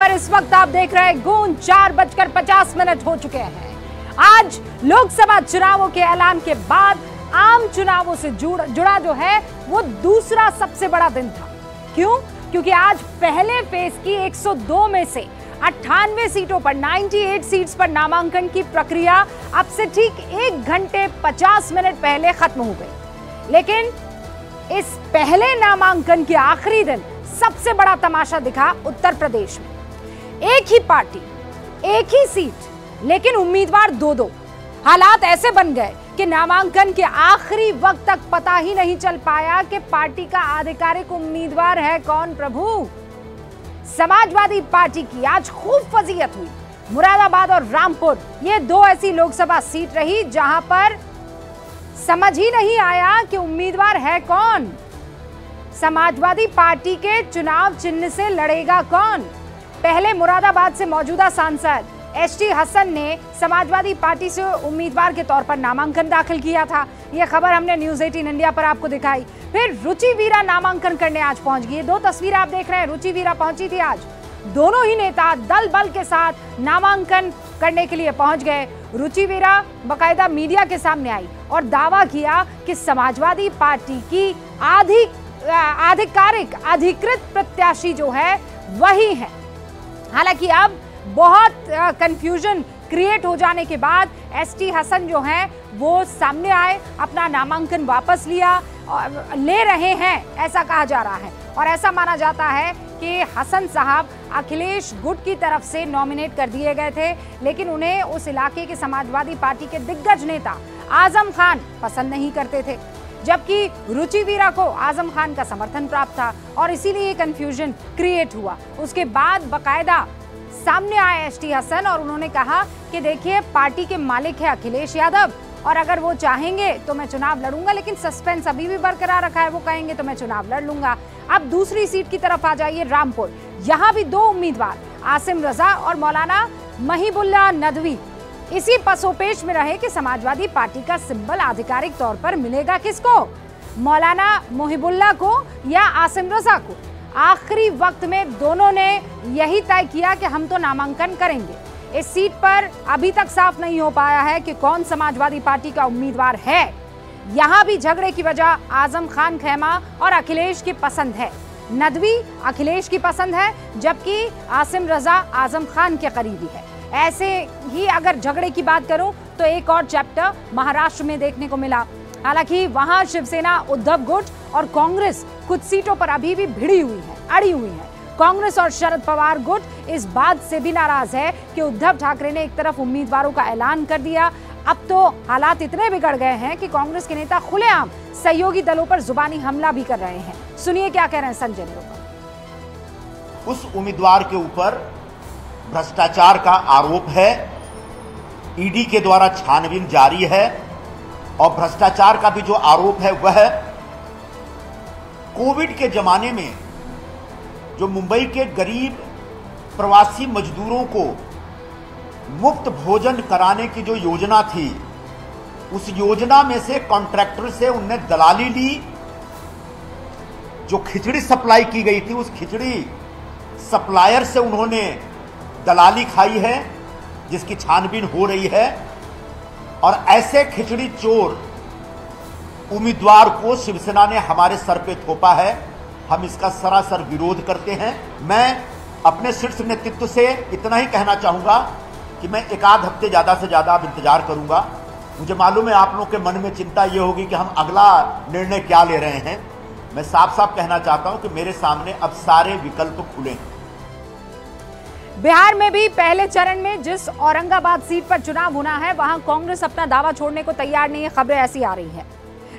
पर इस वक्त आप देख रहे हैं गूंज 4:50 हो चुके हैं। आज लोकसभा चुनावों के ऐलान के बाद आम चुनावों से जुड़ा जो है वो दूसरा सबसे बड़ा दिन था। क्यों? क्योंकि आज पहले फेज की 102 में से 98 सीटों पर 98 सीट्स पर नामांकन की प्रक्रिया अब से ठीक 1 घंटे 50 मिनट पहले खत्म हो गई। लेकिन इस पहले नामांकन के आखिरी दिन सबसे बड़ा तमाशा दिखा उत्तर प्रदेश में। एक ही पार्टी, एक ही सीट, लेकिन उम्मीदवार दो। हालात ऐसे बन गए कि नामांकन के आखिरी वक्त तक पता ही नहीं चल पाया कि पार्टी का आधिकारिक उम्मीदवार है कौन। प्रभु, समाजवादी पार्टी की आज खूब फजीयत हुई। मुरादाबाद और रामपुर ये दो ऐसी लोकसभा सीट रही जहां पर समझ ही नहीं आया कि उम्मीदवार है कौन। समाजवादी पार्टी के चुनाव चिन्ह से लड़ेगा कौन। पहले मुरादाबाद से मौजूदा सांसद एसटी हसन ने समाजवादी पार्टी से उम्मीदवार के तौर पर नामांकन दाखिल किया था। यह खबर हमने न्यूज़ 18 इंडिया पर आपको दिखाई। फिर रुचि वीरा नामांकन करने आज पहुंच गई। दो तस्वीरें आप देख रहे हैं, रुचि वीरा पहुंची थी आज। दोनों ही नेता दल बल के साथ नामांकन करने के लिए पहुंच गए। रुचि वीरा बाकायदा मीडिया के सामने आई और दावा किया कि समाजवादी पार्टी की आधिकारिक अधिकृत प्रत्याशी जो है वही है। हालांकि अब बहुत कंफ्यूजन क्रिएट हो जाने के बाद एसटी हसन जो हैं वो सामने आए, अपना नामांकन वापस ले रहे हैं ऐसा कहा जा रहा है। और ऐसा माना जाता है कि हसन साहब अखिलेश गुट की तरफ से नॉमिनेट कर दिए गए थे, लेकिन उन्हें उस इलाके के समाजवादी पार्टी के दिग्गज नेता आजम खान पसंद नहीं करते थे, जबकि रुचि वीरा को आजम खान का समर्थन प्राप्त था और इसीलिए कंफ्यूजन क्रिएट हुआ। उसके बाद बाकायदा सामने आए एसटी हसन और उन्होंने कहा कि देखिए, पार्टी के मालिक है अखिलेश यादव और अगर वो चाहेंगे तो मैं चुनाव लड़ूंगा, लेकिन सस्पेंस अभी भी बरकरार रखा है। वो कहेंगे तो मैं चुनाव लड़ लूंगा। अब दूसरी सीट की तरफ आ जाइए, रामपुर। यहाँ भी दो उम्मीदवार आसिम रजा और मौलाना महिबुल्लाह नदवी इसी पसोपेश में रहे कि समाजवादी पार्टी का सिंबल आधिकारिक तौर पर मिलेगा किसको, मौलाना महिबुल्लाह को या आसिम रजा को। आखिरी वक्त में दोनों ने यही तय किया कि हम तो नामांकन करेंगे। इस सीट पर अभी तक साफ नहीं हो पाया है कि कौन समाजवादी पार्टी का उम्मीदवार है। यहाँ भी झगड़े की वजह आजम खान खैमा और अखिलेश की पसंद है। नदवी अखिलेश की पसंद है, जबकि आसिम रजा आजम खान के करीबी है। ऐसे ही अगर झगड़े की बात करूं तो एक और चैप्टर महाराष्ट्र में देखने को मिला। हालांकि वहां शिवसेना उद्धव गुट और कांग्रेस कुछ सीटों पर अभी भी अड़ी हुई है। कांग्रेस और शरद पवार गुट इस बात से भी नाराज है कि उद्धव ठाकरे ने एक तरफ उम्मीदवारों का ऐलान कर दिया। अब तो हालात इतने बिगड़ गए हैं कि कांग्रेस के नेता खुलेआम सहयोगी दलों पर जुबानी हमला भी कर रहे हैं। सुनिए क्या कह रहे हैं संजय निरुपम। उस उम्मीदवार के ऊपर भ्रष्टाचार का आरोप है, ईडी के द्वारा छानबीन जारी है और भ्रष्टाचार का भी जो आरोप है वह कोविड के जमाने में जो मुंबई के गरीब प्रवासी मजदूरों को मुफ्त भोजन कराने की जो योजना थी, उस योजना में से कॉन्ट्रैक्टर से उनने दलाली ली। जो खिचड़ी सप्लाई की गई थी, उस खिचड़ी सप्लायर से उन्होंने दलाली खाई है, जिसकी छानबीन हो रही है। और ऐसे खिचड़ी चोर उम्मीदवार को शिवसेना ने हमारे सर पे थोपा है। हम इसका सरासर विरोध करते हैं। मैं अपने शीर्ष नेतृत्व से इतना ही कहना चाहूंगा कि मैं एक आध हफ्ते ज़्यादा से ज़्यादा अब इंतजार करूंगा। मुझे मालूम है आप लोगों के मन में चिंता ये होगी कि हम अगला निर्णय क्या ले रहे हैं। मैं साफ साफ कहना चाहता हूं कि मेरे सामने अब सारे विकल्प खुले हैं। बिहार में भी पहले चरण में जिस औरंगाबाद सीट पर चुनाव होना है, वहां कांग्रेस अपना दावा छोड़ने को तैयार नहीं है। खबरें ऐसी आ रही हैं,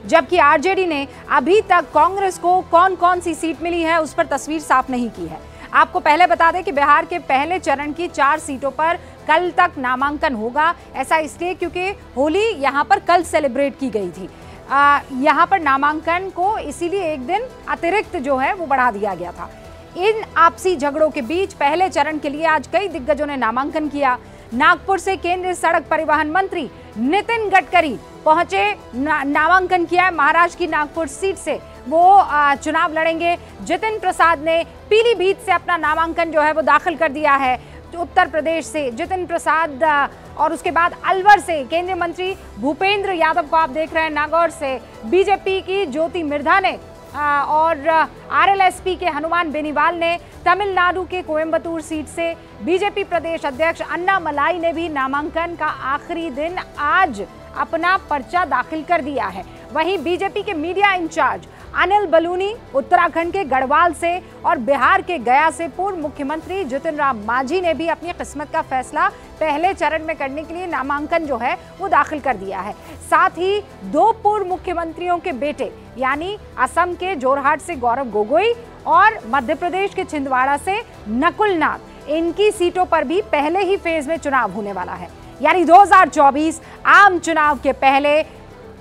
जबकि आरजेडी ने अभी तक कांग्रेस को कौन कौन सी सीट मिली है उस पर तस्वीर साफ नहीं की है। आपको पहले बता दें कि बिहार के पहले चरण की 4 सीटों पर कल तक नामांकन होगा। ऐसा इसलिए क्योंकि होली यहां पर कल सेलिब्रेट की गई थी। यहां पर नामांकन को इसीलिए एक दिन अतिरिक्त जो है वो बढ़ा दिया गया था। इन आपसी झगड़ों के बीच पहले चरण के लिए आज कई दिग्गजों ने नामांकन किया। नागपुर से केंद्रीय सड़क परिवहन मंत्री नितिन गडकरी पहुंचे, नामांकन किया है। महाराष्ट्र की नागपुर सीट से वो चुनाव लड़ेंगे। जितिन प्रसाद ने पीलीभीत से अपना नामांकन जो है वो दाखिल कर दिया है। उत्तर प्रदेश से जितिन प्रसाद और उसके बाद अलवर से केंद्रीय मंत्री भूपेंद्र यादव को आप देख रहे हैं। नागौर से बीजेपी की ज्योति मिर्धा ने और आरएलएसपी के हनुमान बेनीवाल ने, तमिलनाडु के कोयम्बटूर सीट से बीजेपी प्रदेश अध्यक्ष अन्नामलाई ने भी नामांकन का आखिरी दिन आज अपना पर्चा दाखिल कर दिया है। वहीं बीजेपी के मीडिया इंचार्ज अनिल बलूनी उत्तराखंड के गढ़वाल से और बिहार के गया से पूर्व मुख्यमंत्री जितिन राम मांझी ने भी अपनी किस्मत का फैसला पहले चरण में करने के लिए नामांकन जो है वो दाखिल कर दिया है। साथ ही 2 पूर्व मुख्यमंत्रियों के बेटे यानी असम के जोरहाट से गौरव गोगोई और मध्य प्रदेश के छिंदवाड़ा से नकुल नाथ, इनकी सीटों पर भी पहले ही फेज में चुनाव होने वाला है। यानी 2024 आम चुनाव के पहले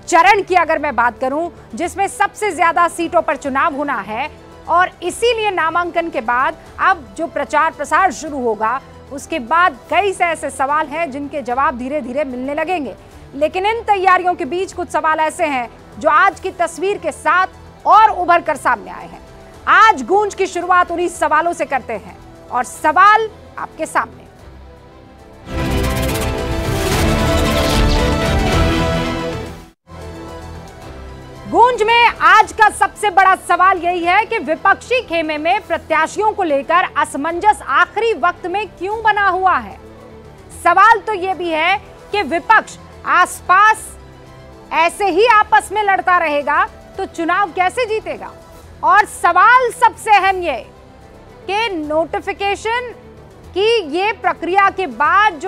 चरण की अगर मैं बात करूं, जिसमें सबसे ज्यादा सीटों पर चुनाव होना है और इसीलिए नामांकन के बाद अब जो प्रचार प्रसार शुरू होगा उसके बाद कई से ऐसे सवाल हैं जिनके जवाब धीरे धीरे मिलने लगेंगे। लेकिन इन तैयारियों के बीच कुछ सवाल ऐसे हैं जो आज की तस्वीर के साथ और उभर कर सामने आए हैं। आज गूंज की शुरुआत उन्हीं सवालों से करते हैं और सवाल आपके सामने। गूंज में आज का सबसे बड़ा सवाल यही है कि विपक्षी खेमे में प्रत्याशियों को लेकर असमंजस आखिरी वक्त में क्यों बना हुआ है। सवाल तो यह भी है कि विपक्ष आसपास ऐसे ही आपस में लड़ता रहेगा तो चुनाव कैसे जीतेगा। और सवाल सबसे अहम ये कि नोटिफिकेशन की ये प्रक्रिया के बाद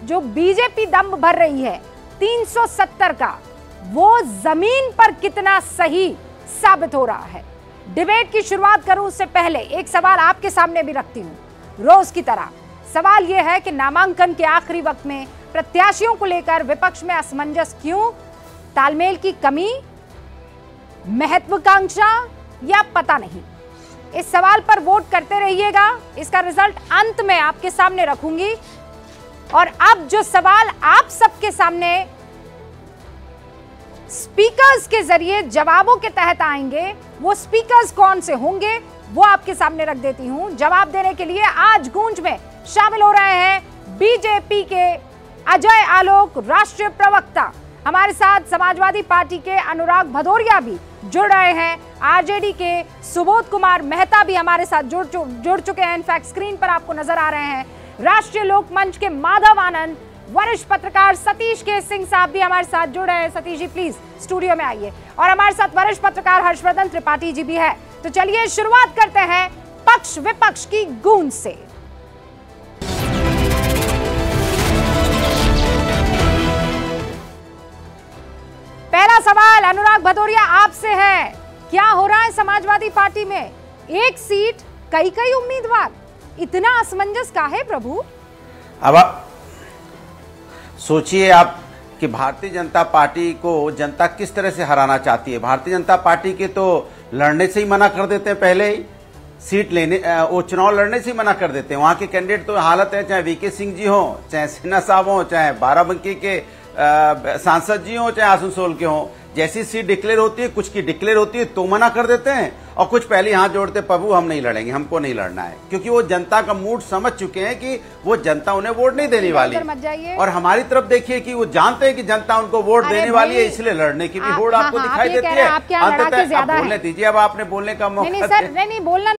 जो बीजेपी दम भर रही है 370 का, वो जमीन पर कितना सही साबित हो रहा है। डिबेट की शुरुआत करूं उससे पहले एक सवाल आपके सामने भी रखती हूं रोज की तरह। सवाल यह है कि नामांकन के आखिरी वक्त में प्रत्याशियों को लेकर विपक्ष में असमंजस क्यों? तालमेल की कमी, महत्वाकांक्षा या पता नहीं? इस सवाल पर वोट करते रहिएगा। इसका रिजल्ट अंत में आपके सामने रखूंगी। और अब जो सवाल आप सबके सामने स्पीकर्स के जरिए जवाबों के तहत आएंगे, वो स्पीकर्स कौन से होंगे वो आपके सामने रख देती हूं। जवाब देने के लिए आज गूंज में शामिल हो रहे हैं बीजेपी के अजय आलोक, राष्ट्रीय प्रवक्ता। हमारे साथ समाजवादी पार्टी के अनुराग भदौरिया भी जुड़ रहे हैं। आरजेडी के सुबोध कुमार मेहता भी हमारे साथ जुड़ चुके हैं। इनफैक्ट स्क्रीन पर आपको नजर आ रहे हैं। राष्ट्रीय लोक मंच के माधव आनंद, वरिष्ठ पत्रकार सतीश के सिंह साहब भी हमारे साथ जुड़ रहे हैं। सतीश जी प्लीज स्टूडियो में आइए। और हमारे साथ वरिष्ठ पत्रकार हर्षवर्धन त्रिपाठी जी भी है। तो चलिए शुरुआत करते हैं पक्ष विपक्ष की गूंज से। पहला सवाल अनुराग भदौरिया आपसे है। क्या हो रहा है समाजवादी पार्टी में? एक सीट, कई उम्मीदवार, इतना असमंजस का है प्रभु? अब सोचिए आप कि भारतीय जनता पार्टी को जनता किस तरह से हराना चाहती है। भारतीय जनता पार्टी के तो लड़ने से ही मना कर देते हैं, पहले ही सीट लेने वो चुनाव लड़ने से ही मना कर देते हैं। वहां के कैंडिडेट तो हालत है, चाहे वीके सिंह जी हो, चाहे सिन्हा साहब हो, चाहे बाराबंकी के सांसद जी हो, चाहे आसनसोल के हो, जैसी सीट डिक्लेयर होती है, कुछ की डिक्लेयर होती है तो मना कर देते हैं और कुछ पहले हाथ जोड़ते, प्रभु हम नहीं लड़ेंगे, हमको नहीं लड़ना है, क्योंकि वो जनता का मूड समझ चुके हैं कि वो जनता उन्हें वोट नहीं देने वाली। और हमारी तरफ देखिए कि वो जानते हैं कि जनता उनको वोट देने वाली है, इसलिए लड़ने की भी होड़ आपको दिखाई देती है। अंततः बोलने दीजिए, अब आपने बोलने का मौका। नहीं बोलना